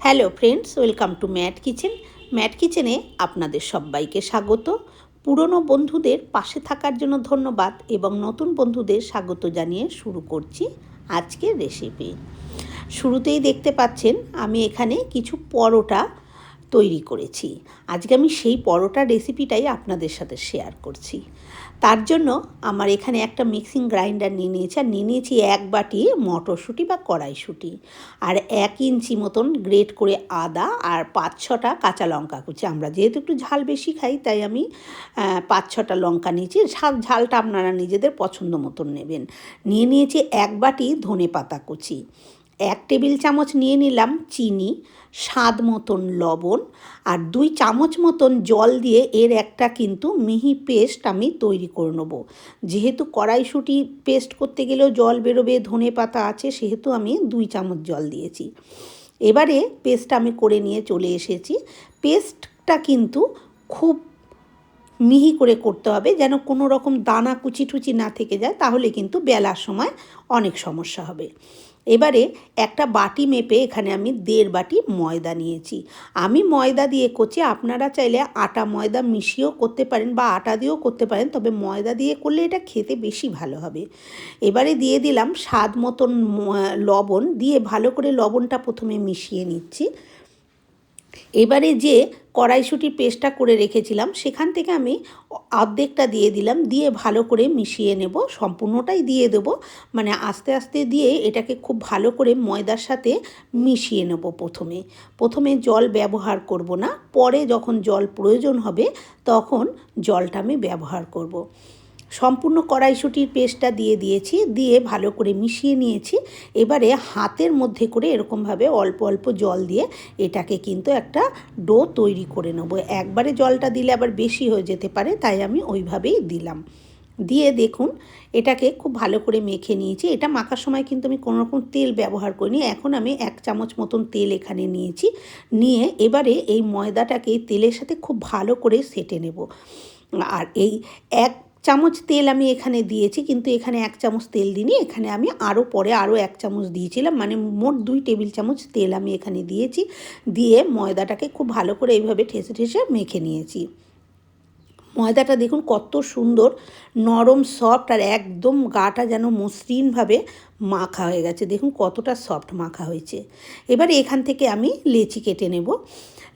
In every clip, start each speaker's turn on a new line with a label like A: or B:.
A: Hello friends, welcome to Matt kitchen. Matt কিচেনে আপনাদের সবাইকে স্বাগত। পুরনো বন্ধুদের পাশে থাকার জন্য ধন্যবাদ এবং নতুন বন্ধুদের স্বাগত জানিয়ে শুরু করছি আজকের রেসিপি। শুরুতেই দেখতে পাচ্ছেন আমি এখানে কিছু পরোটা তৈরি করেছি। আজকে আমি সেই পরোটার রেসিপিটাই আপনাদের সাথে শেয়ার করছি। তার জন্য আমার এখানে একটা মিক্সিং গ্রাইন্ডার নিয়ে নিয়েছি, আর নিয়ে নিয়েছি 1 বাটি মটরশুঁটি বা কড়াইশুঁটি, আর 1 ইঞ্চি মতন গ্রেট করে আদা, আর 5-6টা কাঁচা লঙ্কা কুচি। আমরা যেহেতু একটু ঝাল বেশি খাই তাই আমি 5-6টা লঙ্কা নিয়েছি। ঝালটা আপনারা নিজেদের পছন্দ মতন নেবেন। নিয়ে নিয়েছি 1 বাটি ধনেপাতা কুচি, 1 টেবিল চামচ নিয়ে নিলাম চিনি, স্বাদ মতন লবণ, আর 2 চামচ মতন জল দিয়ে এর একটা কিন্তু মিহি পেস্ট আমি তৈরি করে নেব। যেহেতু কড়াইশুঁটি পেস্ট করতে গেলেও জল বেরোবে, ধনেপাতা আছে, সেহেতু আমি 2 চামচ জল দিয়েছি। এবারে পেস্টটা আমি করে নিয়ে চলে এসেছি। পেস্টটা কিন্তু খুব মিহি করে করতে হবে, যেন কোনো রকম দানা কুচি টুচি না থেকে যায়, তাহলে কিন্তু বেলার সময় অনেক সমস্যা হবে। এবারে একটা বাটি মেপে এখানে আমি 1.5 বাটি ময়দা নিয়েছি। আমি ময়দা দিয়ে করছি, আপনারা চাইলে আটা ময়দা মিশিয়েও করতে পারেন বা আটা দিয়েও করতে পারেন, তবে ময়দা দিয়ে করলে এটা খেতে বেশি ভালো হবে। এবারে দিয়ে দিলাম স্বাদ মতন লবণ, দিয়ে ভালো করে লবণটা প্রথমে মিশিয়ে নিচ্ছি। এবারে যে কড়াইশুঁটির পেস্টটা করে রেখেছিলাম সেখান থেকে আমি অর্ধেকটা দিয়ে দিলাম, দিয়ে ভালো করে মিশিয়ে নেব। সম্পূর্ণটাই দিয়ে দেব, মানে আস্তে আস্তে দিয়ে এটাকে খুব ভালো করে ময়দার সাথে মিশিয়ে নেব। প্রথমে জল ব্যবহার করব না, পরে যখন জল প্রয়োজন হবে তখন জলটা আমি ব্যবহার করব। সম্পূর্ণ কড়াইশুঁটির পেস্টটা দিয়ে দিয়েছি, দিয়ে ভালো করে মিশিয়ে নিয়েছি। এবারে হাতের মধ্যে করে এরকমভাবে অল্প অল্প জল দিয়ে এটাকে কিন্তু একটা ডো তৈরি করে নেব। একবারে জলটা দিলে আবার বেশি হয়ে যেতে পারে, তাই আমি ওইভাবেই দিলাম। দিয়ে দেখুন এটাকে খুব ভালো করে মেখে নিয়েছি। এটা মাখার সময় কিন্তু আমি কোনো রকম তেল ব্যবহার করিনি। এখন আমি 1 চামচ মতন তেল এখানে নিয়েছি, নিয়ে এবারে এই ময়দাটাকে তেলের সাথে খুব ভালো করে সেটে নেব। আর এই 1 চামচ তেল আমি এখানে দিয়েছি, কিন্তু এখানে 1 চামচ তেল দিইনি, এখানে আমি পরে আরও 1 চামচ দিয়েছিলাম, মানে মোট 2 টেবিল চামচ তেল আমি এখানে দিয়েছি। দিয়ে ময়দাটাকে খুব ভালো করে এইভাবে ঠেসে ঠেসে মেখে নিয়েছি। ময়দাটা দেখুন কত সুন্দর নরম সফট, আর একদম গাটা যেন মসৃণভাবে মাখা হয়ে গেছে। দেখুন কতটা সফট মাখা হয়েছে। এবারে এখান থেকে আমি লেচি কেটে নেব।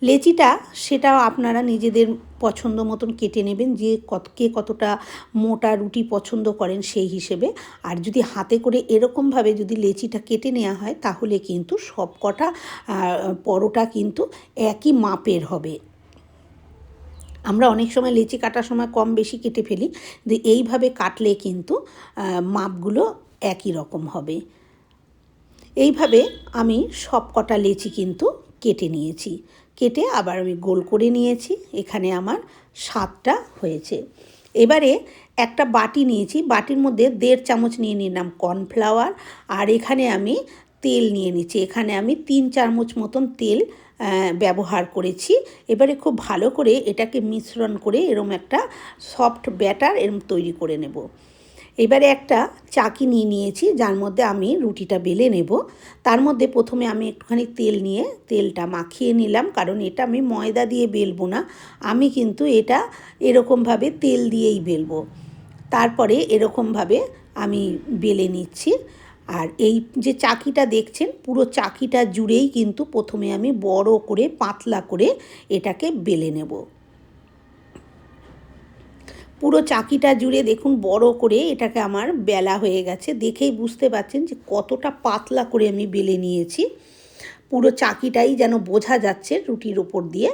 A: লেচিটা সেটাও আপনারা নিজেদের পছন্দ মতন কেটে নেবেন, যে কে কতটা মোটা রুটি পছন্দ করেন সেই হিসেবে। আর যদি হাতে করে এরকমভাবে যদি লেচিটা কেটে নেওয়া হয় তাহলে কিন্তু সব কটা পরোটা কিন্তু একই মাপের হবে। আমরা অনেক সময় লেচি কাটার সময় কম বেশি কেটে ফেলি, এইভাবে কাটলে কিন্তু মাপগুলো একই রকম হবে। এইভাবে আমি সব কটা লেচি কিন্তু কেটে নিয়েছি। কেটে আবার আমি গোল করে নিয়েছি। এখানে আমার 7টা হয়েছে। এবারে একটা বাটি নিয়েছি, বাটির মধ্যে 1.5 চামচ নিয়ে নিলাম কর্নফ্লাওয়ার, আর এখানে আমি তেল নিয়ে নিচ্ছি। এখানে আমি 3 চামচ মতন তেল ব্যবহার করেছি। এবারে খুব ভালো করে এটাকে মিশ্রণ করে এরম একটা সফট ব্যাটার এরম তৈরি করে নেব। এবারে একটা চাকি নিয়ে নিয়েছি, যার মধ্যে আমি রুটিটা বেলে নেব। তার মধ্যে প্রথমে আমি একটুখানি তেল নিয়ে তেলটা মাখিয়ে নিলাম, কারণ এটা আমি ময়দা দিয়ে বেলবো না, আমি কিন্তু এটা এরকমভাবে তেল দিয়েই বেলবো। তারপরে এরকমভাবে আমি বেলে নিচ্ছি। আর এই যে চাকিটা দেখছেন, পুরো চাকিটা জুড়েই কিন্তু প্রথমে আমি বড় করে পাতলা করে এটাকে বেলে নেব। পুরো চাকিটা জুড়ে দেখুন বড় করে এটাকে আমার বেলা হয়ে গেছে। দেখেই বুঝতে পারছেন যে কতটা পাতলা করে আমি বেলে নিয়েছি। পুরো চাকিটাই যেন বোঝা যাচ্ছে রুটির ওপর দিয়ে।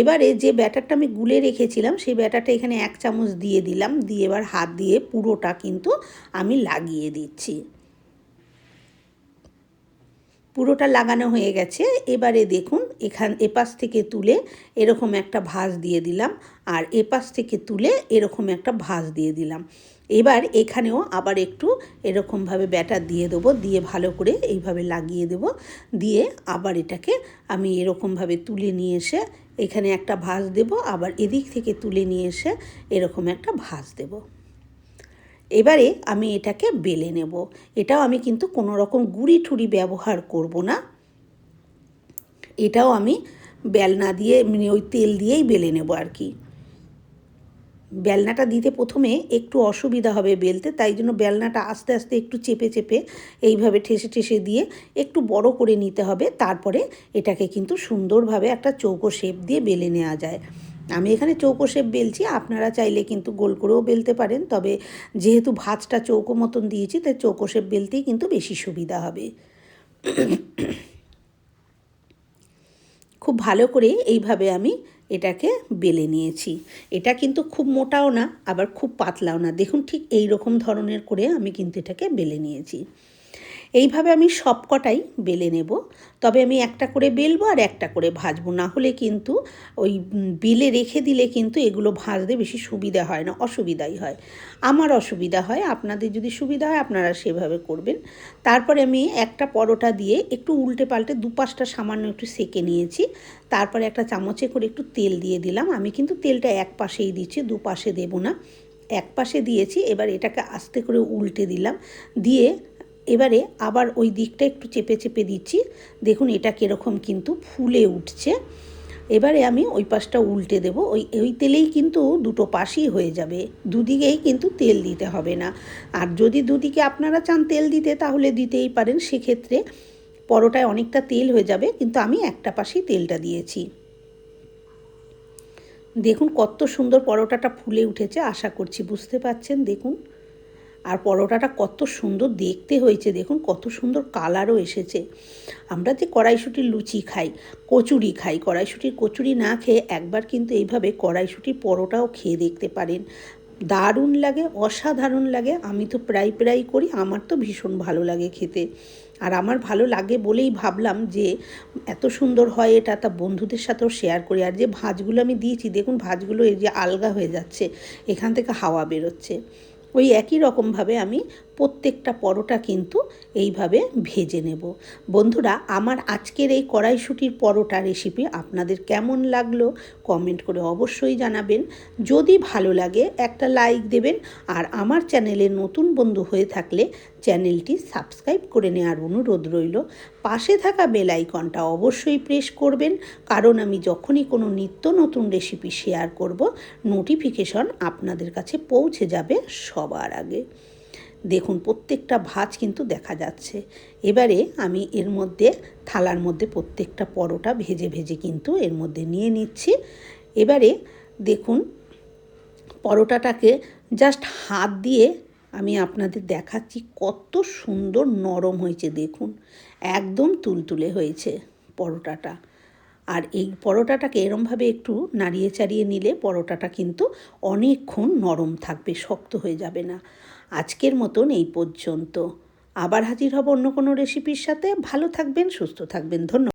A: এবারে যে ব্যাটারটা আমি গুলে রেখেছিলাম সেই ব্যাটারটা এখানে 1 চামচ দিয়ে দিলাম, দিয়ে এবার হাত দিয়ে পুরোটা কিন্তু আমি লাগিয়ে দিচ্ছি। পুরোটা লাগানো হয়ে গেছে। এবারে দেখুন এপাশ থেকে তুলে এরকম একটা ভাঁজ দিয়ে দিলাম, আর এপাশ থেকে তুলে এরকম একটা ভাঁজ দিয়ে দিলাম। এবার এখানেও আবার একটু এরকমভাবে ব্যাটার দিয়ে দেবো, দিয়ে ভালো করে এইভাবে লাগিয়ে দেব। দিয়ে আবার এটাকে আমি এরকমভাবে তুলে নিয়ে এসে এখানে একটা ভাঁজ দেব, আবার এদিক থেকে তুলে নিয়ে এসে এরকম একটা ভাঁজ দেব। এবারে আমি এটাকে বেলে নেব। এটাও আমি কিন্তু কোনো রকম গুঁড়ি ঠুড়ি ব্যবহার করব না। এটাও আমি বেলনা দিয়ে ওই তেল দিয়েই বেলে নেব আর কি। বেলনাটা দিতে প্রথমে একটু অসুবিধা হবে বেলতে, তাই জন্য বেলনাটা আস্তে আস্তে একটু চেপে চেপে এইভাবে ঠেসে ঠেসে দিয়ে একটু বড় করে নিতে হবে। তারপরে এটাকে কিন্তু সুন্দরভাবে একটা চৌকো শেপ দিয়ে বেলে নেওয়া যায়। আমি এখানে চৌকো শেপ বেলছি, আপনারা চাইলে কিন্তু গোল করেও বেলতে পারেন, তবে যেহেতু ভাঁজটা চৌকো মতন দিয়েছি তাই চৌকো শেপ বেলতেই কিন্তু বেশি সুবিধা হবে। খুব ভালো করে এইভাবে আমি এটাকে বেলে নিয়েছি। এটা কিন্তু খুব মোটাও না আবার খুব পাতলাও না, দেখুন ঠিক এই রকম ধরনের করে আমি কিন্তু এটাকে বেলে নিয়েছি। এইভাবে আমি সব কটাই বেলে নেব, তবে আমি একটা করে বেলবো আর একটা করে ভাজবো, না হলে কিন্তু ওই বেলে রেখে দিলে কিন্তু এগুলো ভাজতে বেশি সুবিধা হয় না, অসুবিধাই হয়। আমার অসুবিধা হয়, আপনাদের যদি সুবিধা হয় আপনারা সেভাবে করবেন। তারপরে আমি একটা পরোটা দিয়ে একটু উল্টে পাল্টে দুপাশটা সামান্য একটু সেঁকে নিয়েছি। তারপরে একটা চামচে করে একটু তেল দিয়ে দিলাম। আমি কিন্তু তেলটা এক পাশেই দিচ্ছি, দুপাশে দেব না, এক পাশে দিয়েছি। এবার এটাকে আস্তে করে উল্টে দিলাম, দিয়ে এবারে আবার ওই দিকটা একটু চেপে চেপে দিচ্ছি। দেখুন এটা কীরকম কিন্তু ফুলে উঠছে। এবারে আমি ওই পাশটা উল্টে দেব, ওই তেলেই কিন্তু দুটো পাশই হয়ে যাবে, দুদিকেই কিন্তু তেল দিতে হবে না। আর যদি দুদিকে আপনারা চান তেল দিতে তাহলে দিতেই পারেন, সেক্ষেত্রে পরোটায় অনেকটা তেল হয়ে যাবে, কিন্তু আমি একটা পাশেই তেলটা দিয়েছি। দেখুন কত সুন্দর পরোটাটা ফুলে উঠেছে, আশা করছি বুঝতে পারছেন। দেখুন আর পরোটাটা কত সুন্দর দেখতে হয়েছে, দেখুন কত সুন্দর কালারও এসেছে। আমরা যে কড়াইশুঁটির লুচি খাই, কচুরি খাই, কড়াইশুঁটির কচুরি না খেয়ে একবার কিন্তু এইভাবে কড়াইশুঁটির পরোটাও খেয়ে দেখতে পারেন, দারুণ লাগে, অসাধারণ লাগে। আমি তো প্রায় করি, আমার তো ভীষণ ভালো লাগে খেতে। আর আমার ভালো লাগে বলেই ভাবলাম যে এত সুন্দর হয় এটা, তা বন্ধুদের সাথেও শেয়ার করি। আর যে ভাঁজগুলো আমি দিয়েছি দেখুন, ভাঁজগুলো এই যে আলগা হয়ে যাচ্ছে, এখান থেকে হাওয়া বেরোচ্ছে। ওই একই রকমভাবে আমি প্রত্যেকটা পরোটা কিন্তু এইভাবে ভেজে নেব। বন্ধুরা, আমার আজকের এই কড়াইশুঁটির পরোটা রেসিপি আপনাদের কেমন লাগলো কমেন্ট করে অবশ্যই জানাবেন। যদি ভালো লাগে একটা লাইক দেবেন, আর আমার চ্যানেলে নতুন বন্ধু হয়ে থাকলে চ্যানেলটি সাবস্ক্রাইব করে নেওয়ার অনুরোধ রইল। পাশে থাকা বেল আইকনটা অবশ্যই প্রেস করবেন, কারণ আমি যখনই কোনো নিত্য নতুন রেসিপি শেয়ার করব নোটিফিকেশন আপনাদের কাছে পৌঁছে যাবে সবার আগে। দেখুন প্রত্যেকটা ভাঁজ কিন্তু দেখা যাচ্ছে। এবারে আমি এর মধ্যে থালার মধ্যে প্রত্যেকটা পরোটা ভেজে ভেজে কিন্তু এর মধ্যে নিয়ে নিচ্ছি। এবারে দেখুন পরোটাটাকে জাস্ট হাত দিয়ে আমি আপনাদের দেখাচ্ছি কত সুন্দর নরম হয়েছে, দেখুন একদম তুলতুলে হয়েছে পরোটাটা। আর এই পরোটাটাকে এরমভাবে একটু নাড়িয়ে চাড়িয়ে নিলে পরোটাটা কিন্তু অনেকক্ষণ নরম থাকবে, শক্ত হয়ে যাবে না। আজকের মতন এই পর্যন্ত, আবার হাজির হব অন্য কোনো রেসিপির সাথে। ভালো থাকবেন, সুস্থ থাকবেন, ধন্যবাদ।